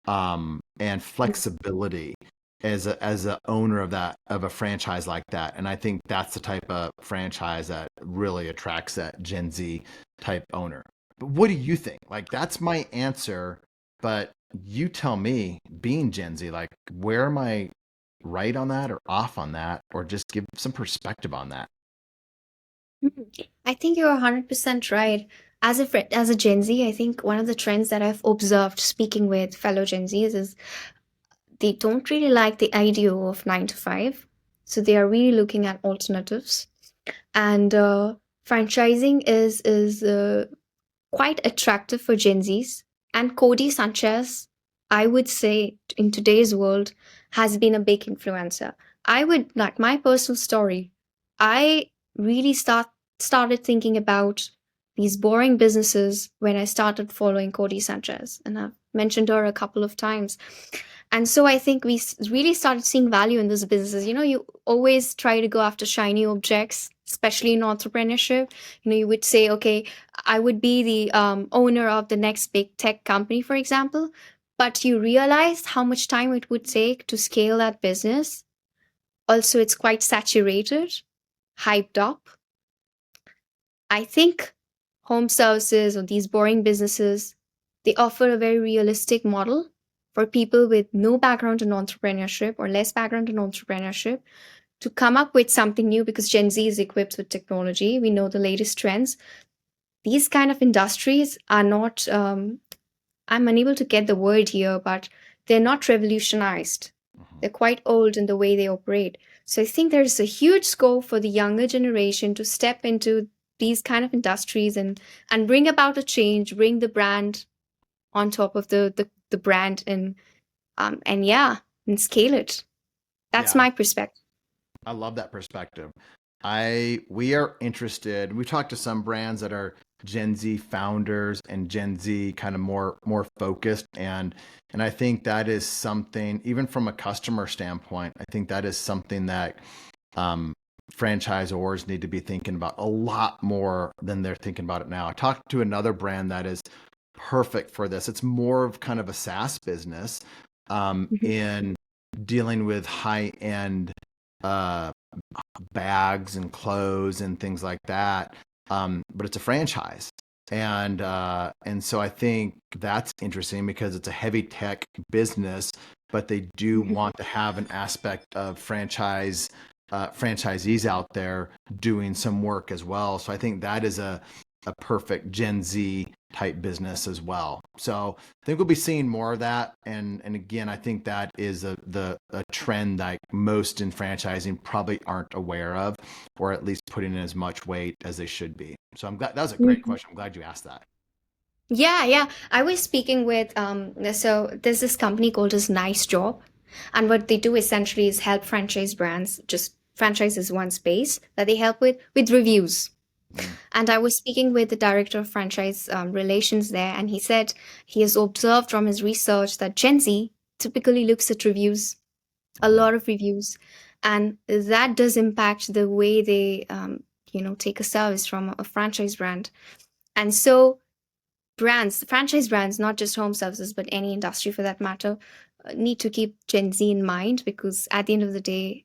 and flexibility as a owner of a franchise like that. And I think that's the type of franchise that really attracts that Gen Z type owner. But what do you think? Like, that's my answer, but you tell me, being Gen Z, like, where am I right on that or off on that, or just give some perspective on that? Mhm. I think you're 100% right. As a Gen Z, I think one of the trends that I've observed speaking with fellow Gen Zs is they don't really like the idea of 9 to 5. So they are really looking at alternatives. And franchising is quite attractive for Gen Zs. And Cody Sanchez, I would say, in today's world, has been a big influencer. I would like my personal story. I really started thinking about these boring businesses when I started following Cody Sanchez, and I've mentioned her a couple of times. And so I think really started seeing value in those businesses. You always try to go after shiny objects, especially in entrepreneurship. You would say, okay, I would be the owner of the next big tech company, for example. But you realized how much time it would take to scale that business. Also, it's quite saturated, hyped up. I think home services or these boring businesses, they offer a very realistic model for people with no background in entrepreneurship or less background in entrepreneurship to come up with something new, because Gen Z is equipped with technology. We know the latest trends. These kind of industries are not, I'm unable to get the word here, but they're not revolutionized. Mhm. They're quite old in the way they operate. So I think there's a huge scope for the younger generation to step into these kind of industries and bring about a change, bring the brand on top of the brand, and yeah, and scale it. That's Yeah, my perspective. I love that perspective. We are interested. We talked to some brands that are Gen Z founders and Gen Z kind of more focused, and I think that is something, even from a customer standpoint, I think that is something that um, franchisors need to be thinking about a lot more than they're thinking about it now. I talked to another brand that is perfect for this. It's more of kind of a SaaS business Mhm. in dealing with high end uh, bags and clothes and things like that. But it's a franchise. And so I think that's interesting because it's a heavy tech business, but they do Mhm. want to have an aspect of franchisees out there doing some work as well. So I think that is a perfect Gen Z type business as well. So I think we'll be seeing more of that. And again, I think that is a trend that most in franchising probably aren't aware of, or at least putting in as much weight as they should be. So I'm glad that was a great Mhm. question. I'm glad you asked that. Yeah, yeah. I was speaking with so there's this company called as Nice Job, and what they do essentially is help franchise brands. Just franchise is one space that they help with reviews. Mm, And I was speaking with the director of franchise relations there, and he said he has observed from his research that Gen Z typically looks at reviews, a mm, lot of reviews, and that does impact the way they take a service from a franchise brand. And so brands, franchise brands, not just home services, but any industry for that matter, need to keep Gen Z in mind, because at the end of the day,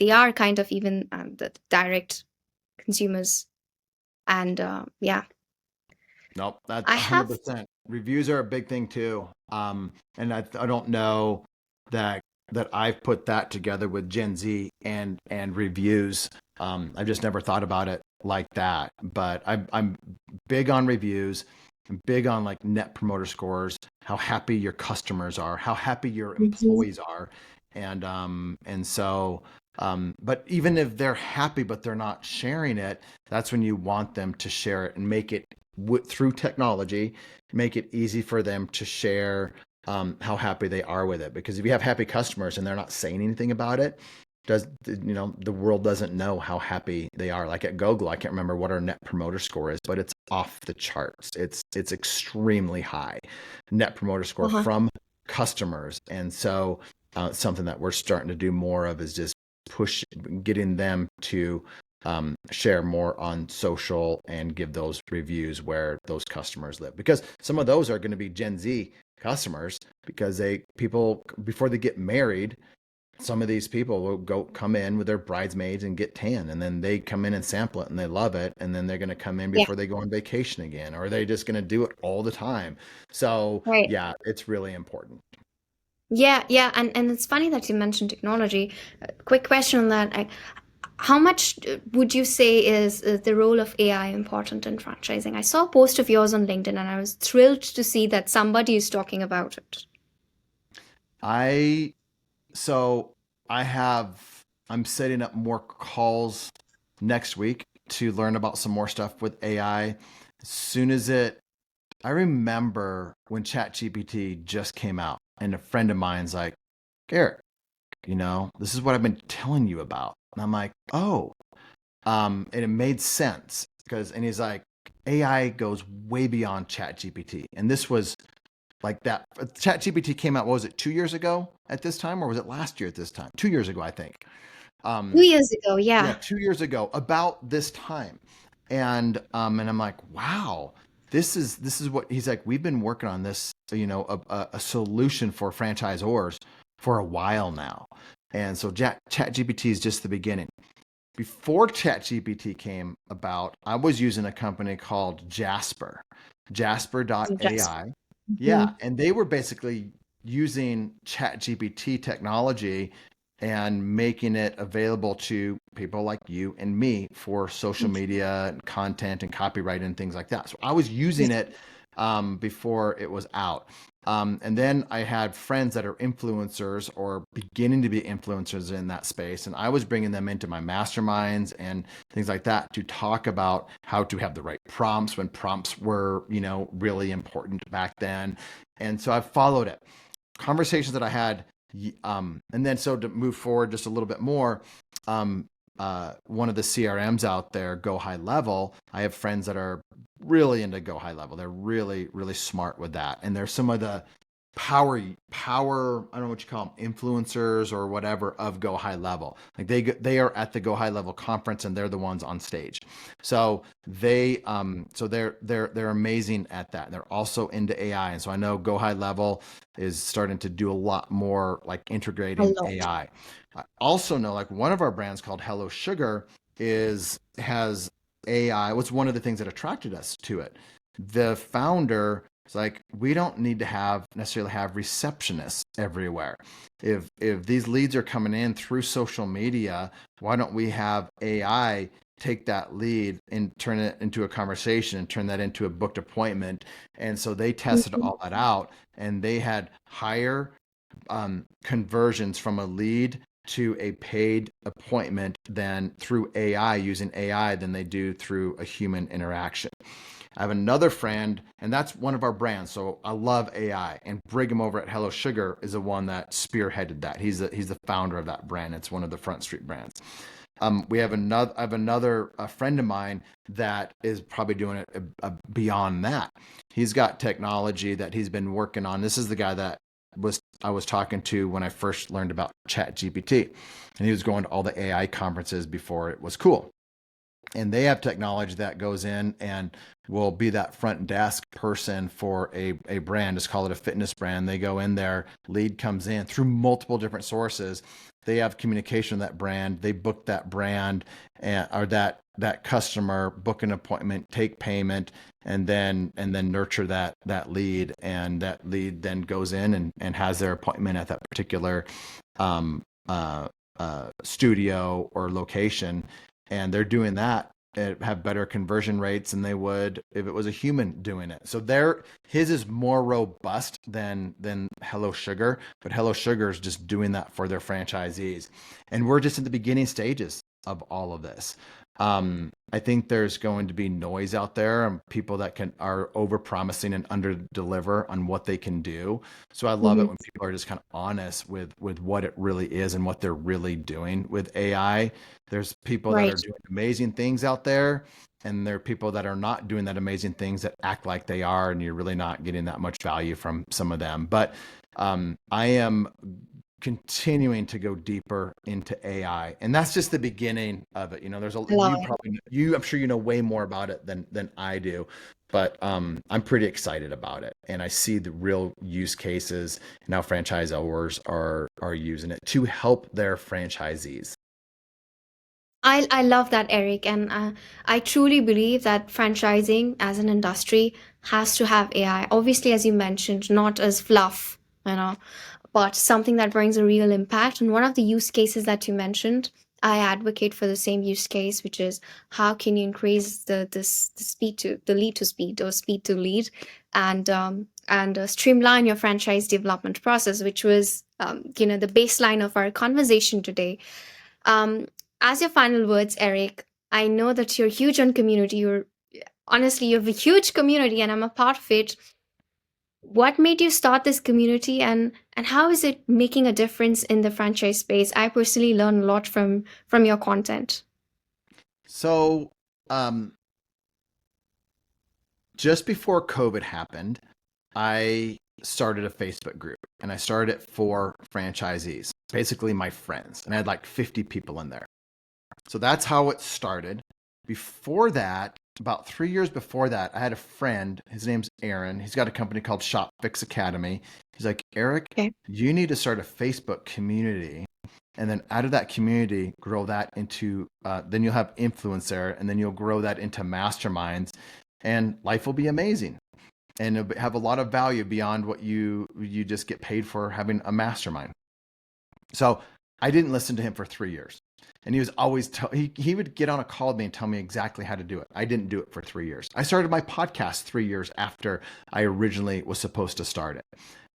they are kind of even the direct consumers. And yeah, nope, that's I have. 100%. Reviews are a big thing too. And I don't know that I've put that together with Gen Z and reviews. I've just never thought about it like that. But I'm big on reviews. I'm big on like net promoter scores, how happy your customers are, how happy your Mhm. employees are, and so. But even if they're happy but they're not sharing it, that's when you want them to share it and make it through technology, make it easy for them to share how happy they are with it. Because if you have happy customers and they're not saying anything about it, does the world doesn't know how happy they are. Like at Google, I can't remember what our net promoter score is, but it's off the charts. It's extremely high net promoter score Uh-huh. from customers. And so something that we're starting to do more of is just push getting them to share more on social and give those reviews where those customers live, because some of those are going to be Gen Z customers, because people before they get married, some of these people will come in with their bridesmaids and get tan, and then they come in and sample it and they love it, and then they're going to come in Yeah. before they go on vacation again, or they're just going to do it all the time. So Right. yeah, it's really important. Yeah, yeah, and it's funny that you mentioned technology. Quick question on that. How much would you say is the role of AI important in franchising? I saw a post of yours on LinkedIn and I was thrilled to see that somebody is talking about it. I so I have I'm setting up more calls next week to learn about some more stuff with AI. As soon as I remember when ChatGPT just came out, and a friend of mine's like, Eric, this is what I've been telling you about. And I'm like, oh, and it made sense and he's like, AI goes way beyond ChatGPT. And this was like that. ChatGPT came out, what was it, 2 years ago at this time? Or was it last year at this time? 2 years ago, I think. Um, 2 years ago, yeah, yeah. 2 years ago, about this time. And I'm like, wow, this is what he's like. We've been working on this, a solution for franchisors for a while now. And so ChatGPT is just the beginning. Before ChatGPT came about, I was using a company called Just. Jasper.ai. Mhm. Yeah, and they were basically using ChatGPT technology and making it available to people like you and me for social media and content and copyright and things like that. So I was Yeah. using it before it was out. And then I had friends that are influencers or beginning to be influencers in that space. And I was bringing them into my masterminds and things like that to talk about how to have the right prompts when prompts were, really important back then. And so I've followed it. Conversations that I had. And then so to move forward just a little bit more, one of the CRMs out there, Go High Level, I have friends that are really into Go High Level. They're really, really smart with that. And they're some of the power, I don't know what you call them, influencers or whatever of Go High Level. Like they are at the Go High Level conference and they're the ones on stage. So they're amazing at that. They're also into AI. And so I know Go High Level is starting to do a lot more like A integrating lot. AI. I also know like one of our brands called Hello Sugar has AI. What's one of the things that attracted us to it? The founder is like, we don't need to necessarily have receptionists everywhere. If these leads are coming in through social media, why don't we have AI take that lead and turn it into a conversation and turn that into a booked appointment? And so they tested Mhm. all that out, and they had higher conversions from a lead to a paid appointment than through AI, using AI, than they do through a human interaction. I have another friend, and that's one of our brands. So I love AI, and Brigham over at Hello Sugar is the one that spearheaded that. He's the founder of that brand. It's one of the Front Street brands. We have another. I have another a friend of mine that is probably doing it beyond that. He's got technology that he's been working on. This is the guy that I was talking to when I first learned about Chat GPT, and he was going to all the AI conferences before it was cool. And they have technology that goes in and will be that front desk person for a brand. Just call it a fitness brand. They go in there, lead comes in through multiple different sources. They have communication with that brand. They book that brand or that customer, book an appointment, take payment, and then nurture that lead. And that lead then goes in and has their appointment at that particular um, studio or location, and they're doing that and have better conversion rates than they would if it was a human doing it. So his is more robust than Hello Sugar, but Hello Sugar is just doing that for their franchisees. And we're just in the beginning stages of all of this. I think there's going to be noise out there and people that are over promising and under deliver on what they can do. So I love it Mhm. when people are just kind of honest with what it really is and what they're really doing with AI. There's people that are Right. doing amazing things out there, and there are people that are not doing that amazing things that act like they are, and you're really not getting that much value from some of them. But I am continuing to go deeper into AI, and that's just the beginning of it. There's a I love you it. probably I'm sure you know way more about it than I do, but I'm pretty excited about it, and I see the real use cases and how franchisors are using it to help their franchisees. I love that, Eric, and I truly believe that franchising as an industry has to have AI. Obviously, as you mentioned, not as fluff, you know, but something that brings a real impact. And one of the use cases that you mentioned, I advocate for the same use case, which is how can you increase the speed to the lead to speed or speed to lead, and streamline your franchise development process, which was the baseline of our conversation today. um, as your final words, Eric, I know that you're huge on community. You have a huge community, and I'm a part of it. What made you start this community, and how is it making a difference in the franchise space? I personally learn a lot from your content. So, um, just before COVID happened, I started a Facebook group, and I started it for franchisees, basically my friends, and I had like 50 people in there. So that's how it started. Before that, about 3 years before that, I had a friend. His name's Aaron. He's got a company called Shop Fix Academy. He's like, Eric, Okay. you need to start a Facebook community. And then out of that community, grow that into, then you'll have influence there. And then you'll grow that into masterminds. And life will be amazing. And it'll have a lot of value beyond what you just get paid for having a mastermind. So I didn't listen to him for 3 years. And he was always, he would get on a call with me and tell me exactly how to do it. I didn't do it for 3 years. I started my podcast 3 years after I originally was supposed to start it.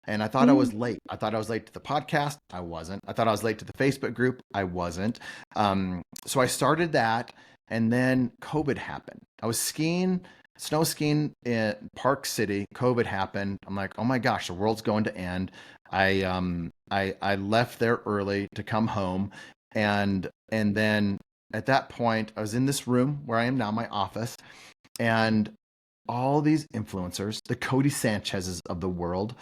And I thought I Mm. was late. I thought I was late to the podcast. I wasn't. I thought I was late to the Facebook group. I wasn't. So I started that. And then COVID happened. I was snow skiing in Park City. COVID happened. I'm like, oh my gosh, the world's going to end. I left there early to come home, and then at that point I was in this room where I am now, my office, and all these influencers, the Cody Sanchez's of the world,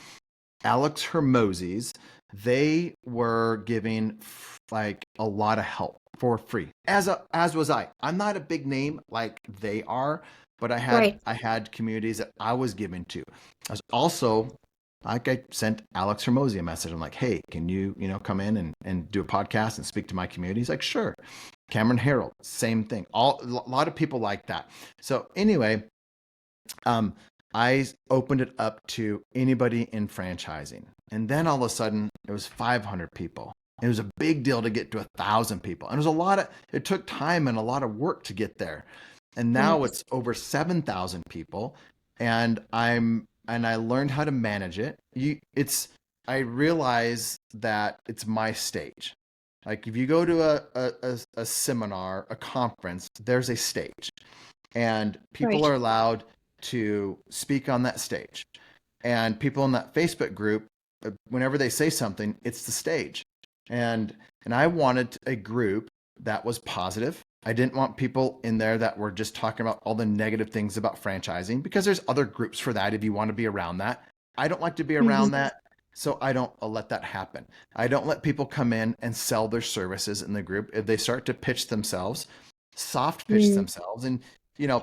Alex Hermosis, they were giving like a lot of help for free. As was I. I'm not a big name like they are, but Right. I had communities that I was giving to. I was also like, I sent Alex Hermosi a message. I'm like, hey, can you come in and do a podcast and speak to my community? He's like, sure. Cameron Harold, same thing. A lot of people like that. So anyway, um, I opened it up to anybody in franchising. And then all of a sudden, it was 500 people. It was a big deal to get to 1,000 people. And it took time and a lot of work to get there. And now Yes. it's over 7,000 people. And I learned how to manage it. I realize that it's my stage. Like if you go to a seminar, a conference, there's a stage, and people Right. are allowed to speak on that stage. And people in that Facebook group, whenever they say something, it's the stage. And and I wanted a group that was positive. I didn't want people in there that were just talking about all the negative things about franchising, because there's other groups for that if you want to be around that. I don't like to be around Mhm. that. So I don't let that happen. I don't let people come in and sell their services in the group. If they start to pitch themselves, soft pitch Mm. themselves, and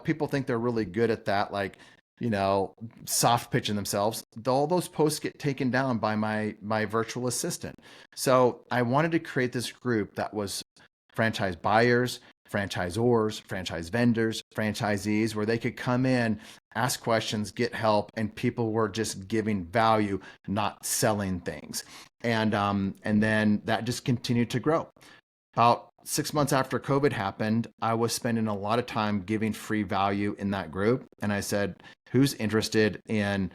people think they're really good at that, like, you know, soft pitching themselves. All those posts get taken down by my virtual assistant. So I wanted to create this group that was franchise buyers, franchisors, franchise vendors, franchisees, where they could come in, ask questions, get help, and people were just giving value, not selling things. And then that just continued to grow. About 6 months after COVID happened, I was spending a lot of time giving free value in that group. And I said, who's interested in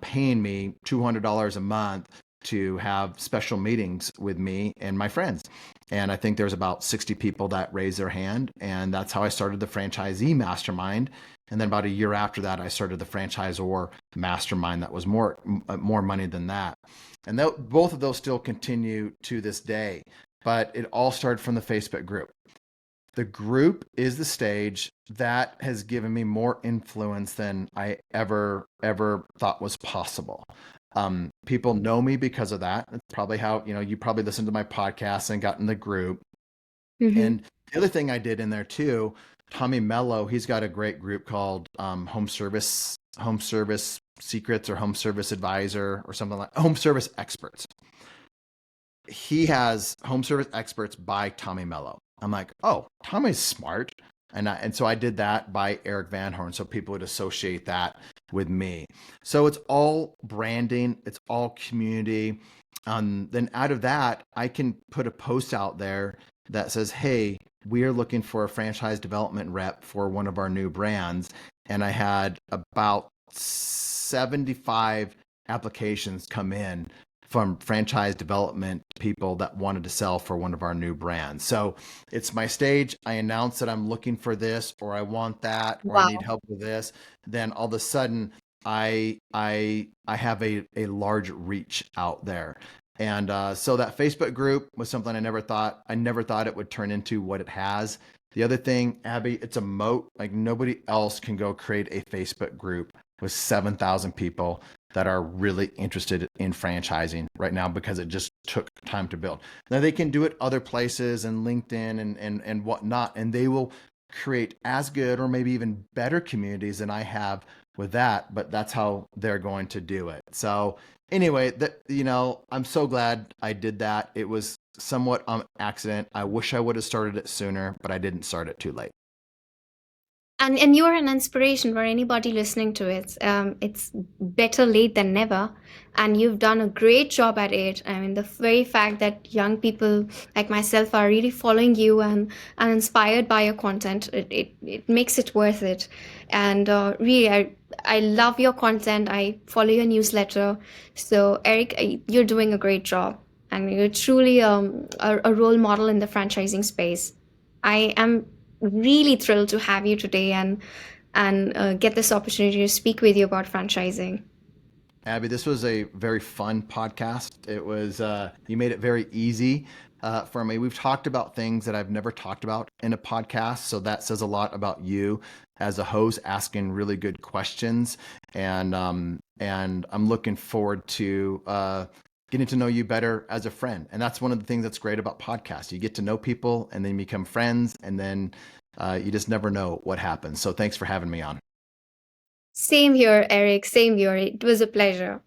paying me $200 a month to have special meetings with me and my friends. And I think there's about 60 people that raised their hand. And that's how I started the franchisee mastermind. And then about a year after that, I started the franchisor mastermind that was more money than that. And both of those still continue to this day. But it all started from the Facebook group. The group is the stage that has given me more influence than I ever thought was possible. People know me because of that. It's probably how, you probably listened to my podcast and got in the group. Mm-hmm. And the other thing I did in there too, Tommy Mello, he's got a great group called Home Service Secrets, or Home Service Advisor, or something like Home Service Experts. He has Home Service Experts by Tommy Mello. I'm like, oh, Tommy's smart. And so I did that by Erik Van Horn, so people would associate that with me. So it's all branding, it's all community. Then out of that, I can put a post out there that says, hey, we are looking for a franchise development rep for one of our new brands. And I had about 75 applications come in from franchise development people that wanted to sell for one of our new brands. So it's my stage. I announce that I'm looking for this, or I want that, or I need Wow. help with this. Then all of a sudden, I have a large reach out there. And so that Facebook group was something I never thought it would turn into what it has. The other thing, Abby, it's a moat. Like, nobody else can go create a Facebook group with 7,000 people that are really interested in franchising right now, because it just took time to build. Now they can do it other places and LinkedIn and whatnot, and they will create as good or maybe even better communities than I have with that, but that's how they're going to do it. So anyway, I'm so glad I did that. It was somewhat on accident. I wish I would have started it sooner, but I didn't start it too late. And you're an inspiration for anybody listening to it. It's better late than never, and you've done a great job at it. I mean, the very fact that young people like myself are really following you and inspired by your content, it makes it worth it. And really, I love your content. I follow your newsletter. So Erik, you're doing a great job, and you're truly a role model in the franchising space. I am really thrilled to have you today and get this opportunity to speak with you about franchising. Abby, this was a very fun podcast. It was, you made it very easy for me. We've talked about things that I've never talked about in a podcast. So that says a lot about you as a host, asking really good questions. And I'm looking forward to getting to know you better as a friend. And that's one of the things that's great about podcasts. You get to know people and then you become friends, and then you just never know what happens. So thanks for having me on. Same here, Erik. Same here. It was a pleasure.